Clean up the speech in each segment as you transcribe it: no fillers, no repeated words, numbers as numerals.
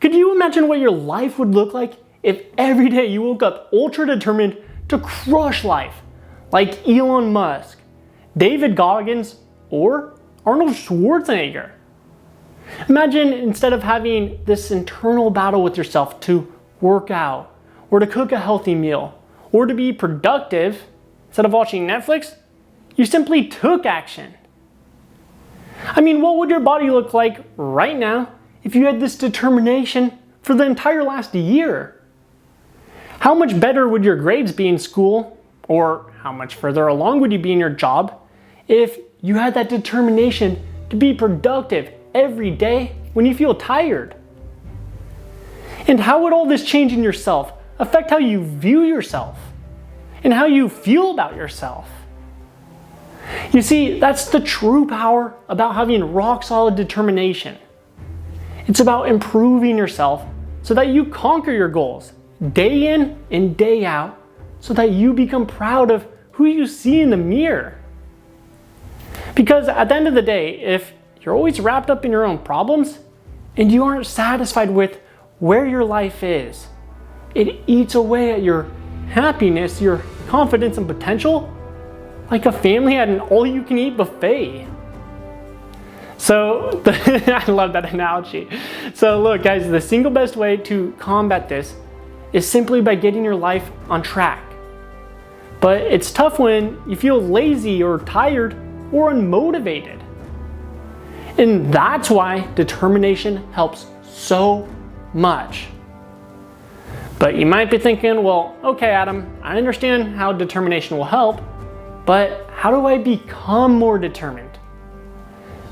Could you imagine what your life would look like if every day you woke up ultra determined to crush life, like Elon Musk, David Goggins, or Arnold Schwarzenegger? Imagine instead of having this internal battle with yourself to work out, or to cook a healthy meal, or to be productive, instead of watching Netflix, you simply took action. I mean, what would your body look like right now if you had this determination for the entire last year? How much better would your grades be in school, or how much further along would you be in your job if you had that determination to be productive every day when you feel tired? And how would all this change in yourself affect how you view yourself and how you feel about yourself? You see, that's the true power about having rock solid determination. It's about improving yourself so that you conquer your goals day in and day out, so that you become proud of who you see in the mirror. Because at the end of the day, if you're always wrapped up in your own problems and you aren't satisfied with where your life is, it eats away at your happiness, your confidence and potential, like a family at an all-you-can-eat buffet. So, I love that analogy. So look guys, the single best way to combat this is simply by getting your life on track. But it's tough when you feel lazy or tired or unmotivated. And that's why determination helps so much. But you might be thinking, well, okay Adam, I understand how determination will help, but how do I become more determined?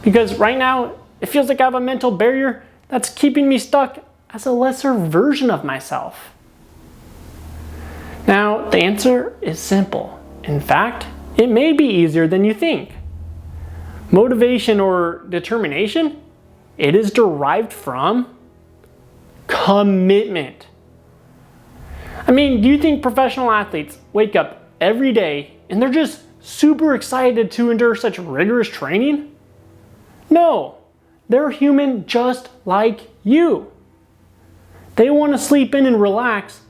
Because right now, it feels like I have a mental barrier that's keeping me stuck as a lesser version of myself. Now, the answer is simple. In fact, it may be easier than you think. Motivation or determination, it is derived from commitment. I mean, do you think professional athletes wake up every day and they're just super excited to endure such rigorous training? No, they're human just like you. They want to sleep in and relax,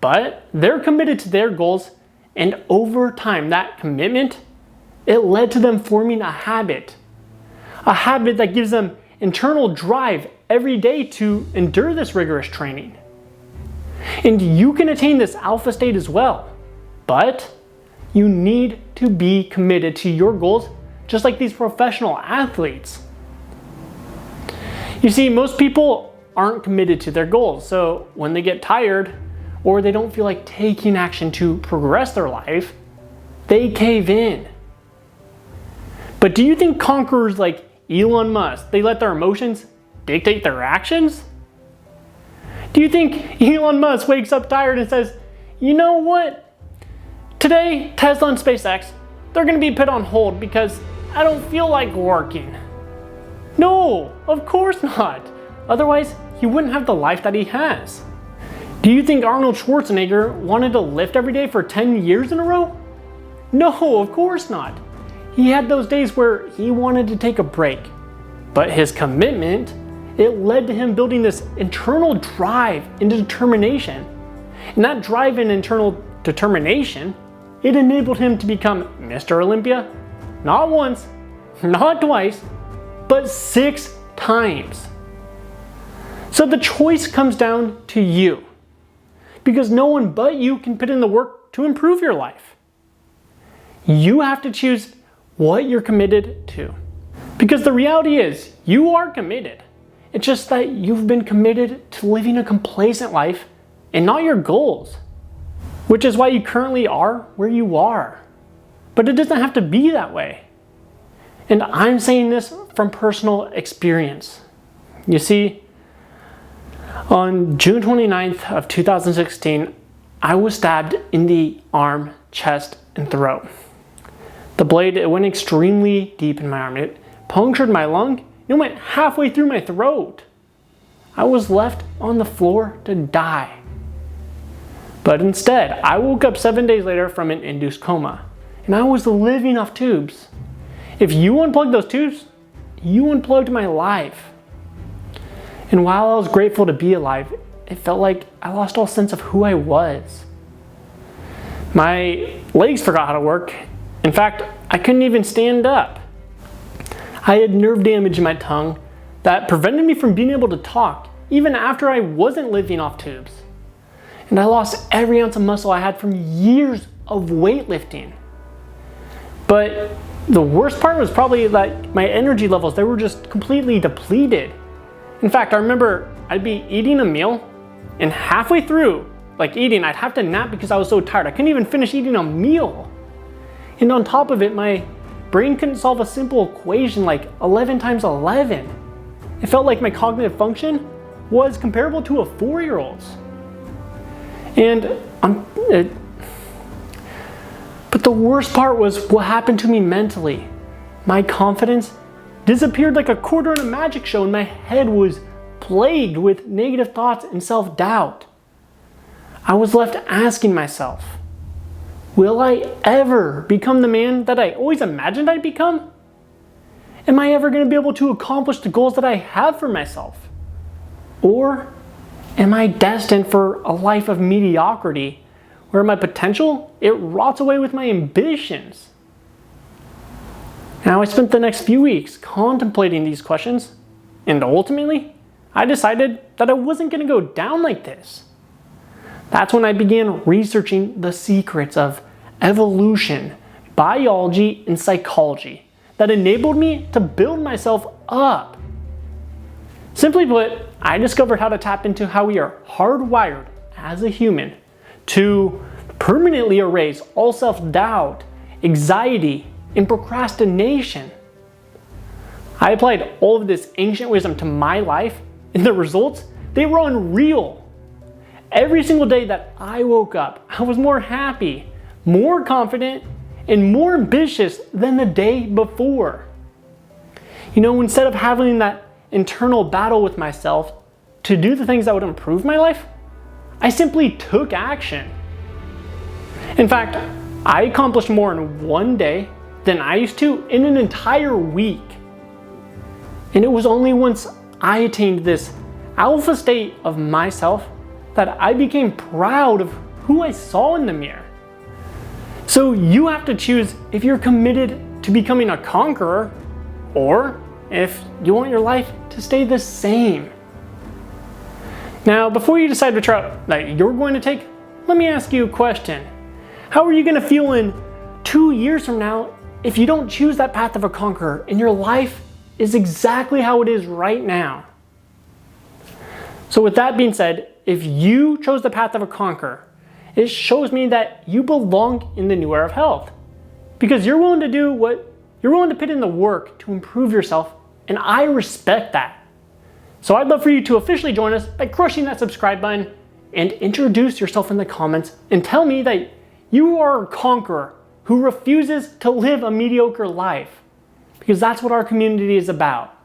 but they're committed to their goals, and over time, that commitment, it led to them forming a habit that gives them internal drive every day to endure this rigorous training. And you can attain this alpha state as well, but you need to be committed to your goals just like these professional athletes. You see, most people aren't committed to their goals, so when they get tired or they don't feel like taking action to progress their life, they cave in. But do you think conquerors like Elon Musk, they let their emotions dictate their actions? Do you think Elon Musk wakes up tired and says, you know what? Today, Tesla and SpaceX, they're gonna be put on hold because I don't feel like working. No, of course not. Otherwise, he wouldn't have the life that he has. Do you think Arnold Schwarzenegger wanted to lift every day for 10 years in a row? No, of course not. He had those days where he wanted to take a break. But his commitment, it led to him building this internal drive and determination. And that drive and internal determination, it enabled him to become Mr. Olympia, not once, not twice, but 6 times. So the choice comes down to you, because no one but you can put in the work to improve your life. You have to choose what you're committed to. Because the reality is, you are committed. It's just that you've been committed to living a complacent life and not your goals, which is why you currently are where you are. But it doesn't have to be that way. And I'm saying this from personal experience. You see, on June 29th of 2016, I was stabbed in the arm, chest, and throat. The blade, it went extremely deep in my arm. It punctured my lung. It went halfway through my throat. I was left on the floor to die. But instead, I woke up 7 days later from an induced coma, and I was living off tubes. If you unplugged those tubes, you unplugged my life. And while I was grateful to be alive, it felt like I lost all sense of who I was. My legs forgot how to work. In fact, I couldn't even stand up. I had nerve damage in my tongue that prevented me from being able to talk, even after I wasn't living off tubes. And I lost every ounce of muscle I had from years of weightlifting. But the worst part was probably like my energy levels, they were just completely depleted. In fact, I remember I'd be eating a meal, and halfway through, like eating, I'd have to nap because I was so tired. I couldn't even finish eating a meal. And on top of it, my brain couldn't solve a simple equation like 11 times 11. It felt like my cognitive function was comparable to a 4-year-old's. But the worst part was what happened to me mentally. My confidence disappeared like a quarter in a magic show, and my head was plagued with negative thoughts and self-doubt. I was left asking myself, will I ever become the man that I always imagined I'd become? Am I ever going to be able to accomplish the goals that I have for myself? Or am I destined for a life of mediocrity where my potential, it rots away with my ambitions? Now, I spent the next few weeks contemplating these questions, and ultimately, I decided that I wasn't going to go down like this. That's when I began researching the secrets of evolution, biology, and psychology that enabled me to build myself up. Simply put, I discovered how to tap into how we are hardwired as a human to permanently erase all self-doubt, anxiety, and procrastination. I applied all of this ancient wisdom to my life, and the results, they were unreal. Every single day that I woke up, I was more happy, more confident, and more ambitious than the day before. You know, instead of having that internal battle with myself to do the things that would improve my life, I simply took action. In fact, I accomplished more in one day than I used to in an entire week. And it was only once I attained this alpha state of myself that I became proud of who I saw in the mirror. So you have to choose if you're committed to becoming a conqueror or if you want your life to stay the same. Now, before you decide which route that you're going to take, let me ask you a question. How are you going to feel in 2 years from now if you don't choose that path of a conqueror and your life is exactly how it is right now? So with that being said, if you chose the path of a conqueror, it shows me that you belong in the new era of health because you're willing to put in the work to improve yourself, and I respect that. So I'd love for you to officially join us by crushing that subscribe button and introduce yourself in the comments and tell me that you are a conqueror who refuses to live a mediocre life, because that's what our community is about.